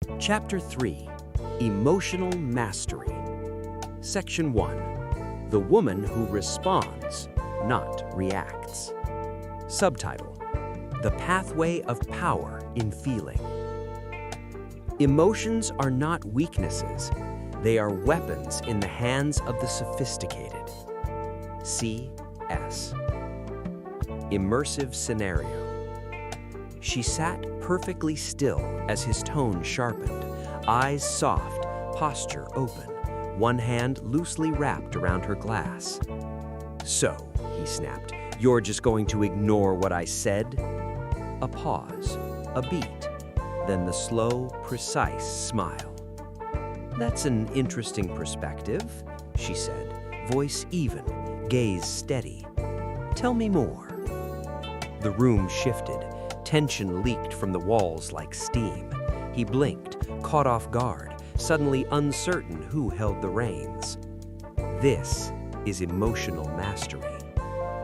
Chapter 3, Emotional Mastery. Section 1, The Woman Who Responds, Not Reacts. Subtitle, The Pathway of Power in Feeling. Emotions are not weaknesses. They are weapons in the hands of the sophisticated. C.S. Immersive Scenario. She sat perfectly still as his tone sharpened, eyes soft, posture open, one hand loosely wrapped around her glass. "So," he snapped, "you're just going to ignore what I said?" A pause, a beat, then the slow, precise smile. "That's an interesting perspective," she said, voice even, gaze steady. "Tell me more." The room shifted. Tension leaked from the walls like steam. He blinked, caught off guard, suddenly uncertain who held the reins. This is emotional mastery.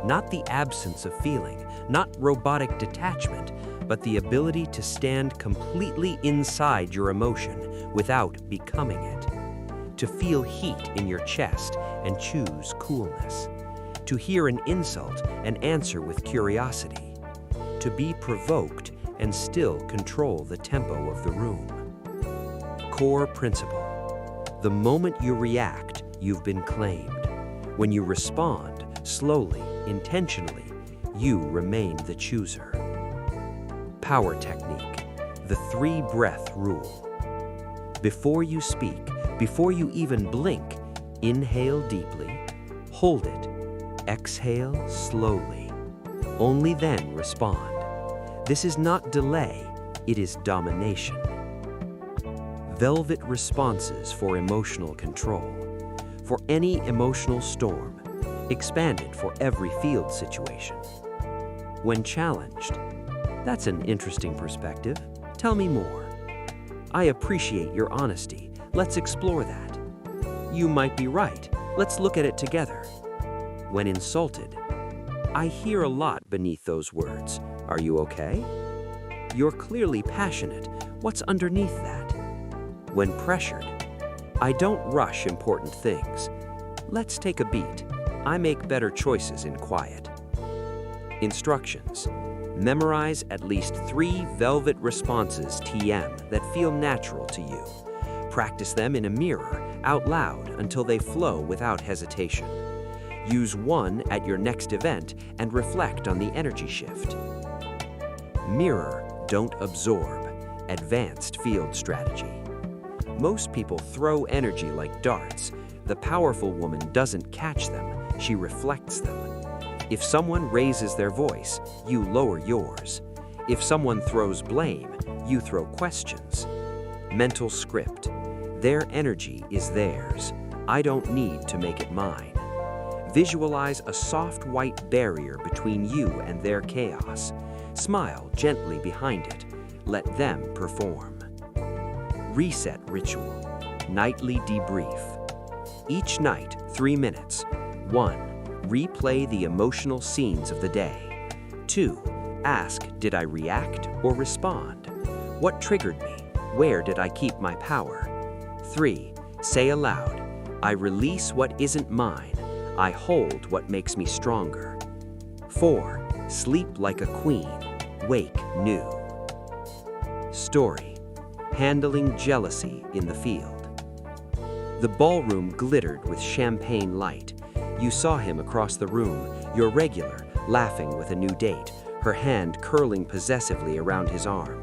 Not the absence of feeling, not robotic detachment, but the ability to stand completely inside your emotion without becoming it. To feel heat in your chest and choose coolness. To hear an insult and answer with curiosity. To be provoked and still control the tempo of the room. Core principle. The moment you react, you've been claimed. When you respond, slowly, intentionally, you remain the chooser. Power technique. The 3-breath rule. Before you speak, before you even blink, inhale deeply, hold it, exhale slowly. Only then respond. This is not delay, it is domination. Velvet responses for emotional control. For any emotional storm, expanded for every field situation. When challenged, "That's an interesting perspective. Tell me more." "I appreciate your honesty. Let's explore that." "You might be right. Let's look at it together." When insulted, "I hear a lot beneath those words. Are you okay?" "You're clearly passionate. What's underneath that?" When pressured, "I don't rush important things. Let's take a beat. I make better choices in quiet." Instructions. Memorize at least 3 velvet responses TM that feel natural to you. Practice them in a mirror, out loud, until they flow without hesitation. Use one at your next event and reflect on the energy shift. Mirror, don't absorb. Advanced field strategy. Most people throw energy like darts. The powerful woman doesn't catch them, she reflects them. If someone raises their voice, you lower yours. If someone throws blame, you throw questions. Mental script. Their energy is theirs. I don't need to make it mine. Visualize a soft white barrier between you and their chaos. Smile gently behind it. Let them perform. Reset ritual. Nightly debrief. Each night, 3 minutes. 1. Replay the emotional scenes of the day. 2. Ask, did I react or respond? What triggered me? Where did I keep my power? 3. Say aloud, I release what isn't mine. I hold what makes me stronger. 4. Sleep like a queen. Wake new. Story. Handling jealousy in the field. The ballroom glittered with champagne light. You saw him across the room, your regular, laughing with a new date, her hand curling possessively around his arm.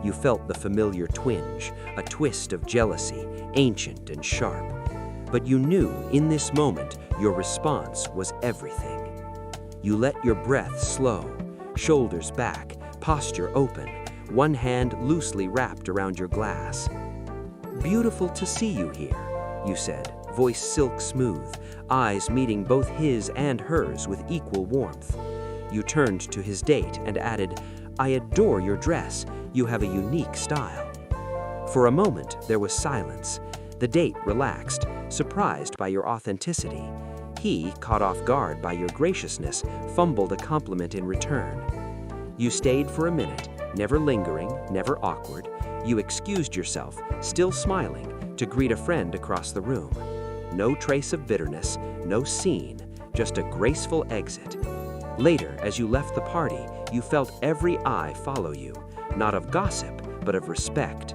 You felt the familiar twinge, a twist of jealousy, ancient and sharp. But you knew in this moment your response was everything. You let your breath slow, shoulders back, posture open, one hand loosely wrapped around your glass. "Beautiful to see you here," you said, voice silk smooth, eyes meeting both his and hers with equal warmth. You turned to his date and added, "I adore your dress. You have a unique style." For a moment, there was silence. The date relaxed, surprised by your authenticity. He, caught off guard by your graciousness, fumbled a compliment in return. You stayed for a minute, never lingering, never awkward, You excused yourself, still smiling, to greet a friend across the room. No trace of bitterness, no scene, just a graceful exit. Later, as you left the party, you felt every eye follow you, not of gossip, but of respect.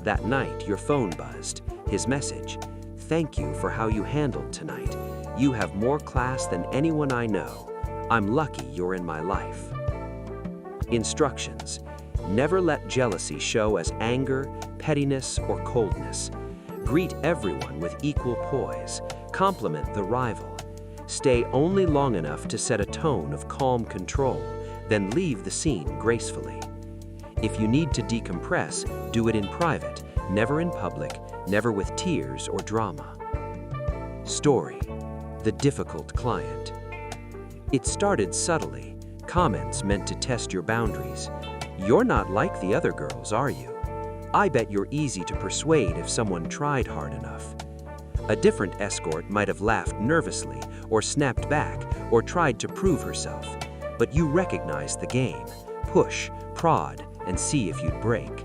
That night, your phone buzzed. His message: "Thank you for how you handled tonight. You have more class than anyone I know. I'm lucky you're in my life." Instructions: never let jealousy show as anger, pettiness, or coldness. Greet everyone with equal poise. Compliment the rival. Stay only long enough to set a tone of calm control, then leave the scene gracefully. If you need to decompress, do it in private, never in public, never with tears or drama. Story: the difficult client. It started subtly, comments meant to test your boundaries. "You're not like the other girls, are you? I bet you're easy to persuade if someone tried hard enough." A different escort might have laughed nervously, or snapped back, or tried to prove herself. But you recognized the game. Push, prod, and see if you'd break.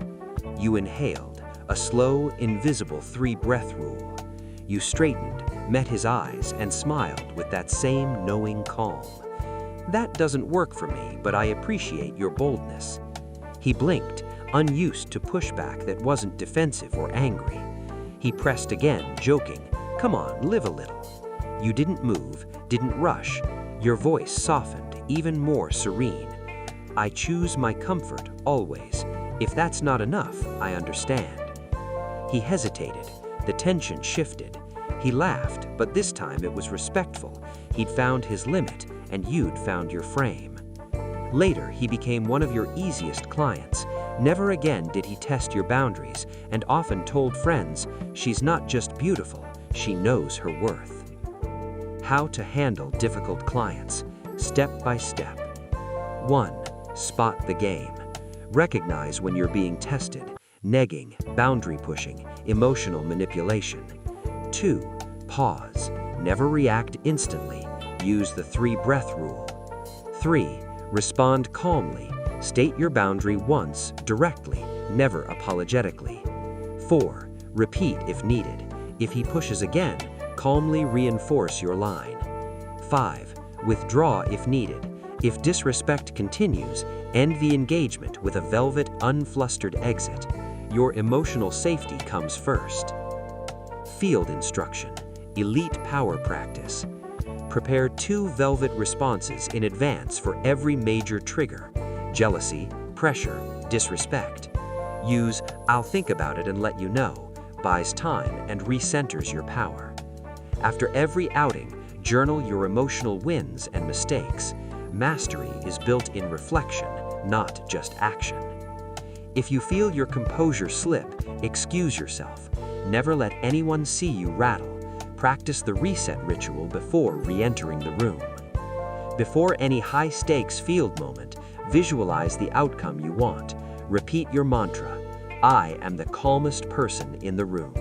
You inhaled, a slow, invisible 3-breath rule. You straightened, met his eyes, and smiled with that same knowing calm. "That doesn't work for me, but I appreciate your boldness." He blinked, unused to pushback that wasn't defensive or angry. He pressed again, joking, "Come on, live a little." You didn't move, didn't rush. Your voice softened, even more serene. "I choose my comfort, always. If that's not enough, I understand." He hesitated. The tension shifted. He laughed, but this time it was respectful. He'd found his limit, and you'd found your frame. Later, he became one of your easiest clients. Never again did he test your boundaries, and often told friends, "She's not just beautiful, she knows her worth." How to handle difficult clients, step by step. 1. Spot the game. Recognize when you're being tested: negging, boundary pushing, emotional manipulation. 2. Pause. Never react instantly. Use the 3-breath rule. 3. Respond calmly. State your boundary once, directly, never apologetically. 4. Repeat if needed. If he pushes again, calmly reinforce your line. 5. Withdraw if needed. If disrespect continues, end the engagement with a velvet, unflustered exit. Your emotional safety comes first. Field instruction. Elite power practice. Prepare 2 velvet responses in advance for every major trigger: jealousy, pressure, disrespect. Use "I'll think about it and let you know," buys time and recenters your power. After every outing, journal your emotional wins and mistakes. Mastery is built in reflection, not just action. If you feel your composure slip, excuse yourself. Never let anyone see you rattle. Practice the reset ritual before re-entering the room. Before any high-stakes field moment, visualize the outcome you want. Repeat your mantra: "I am the calmest person in the room."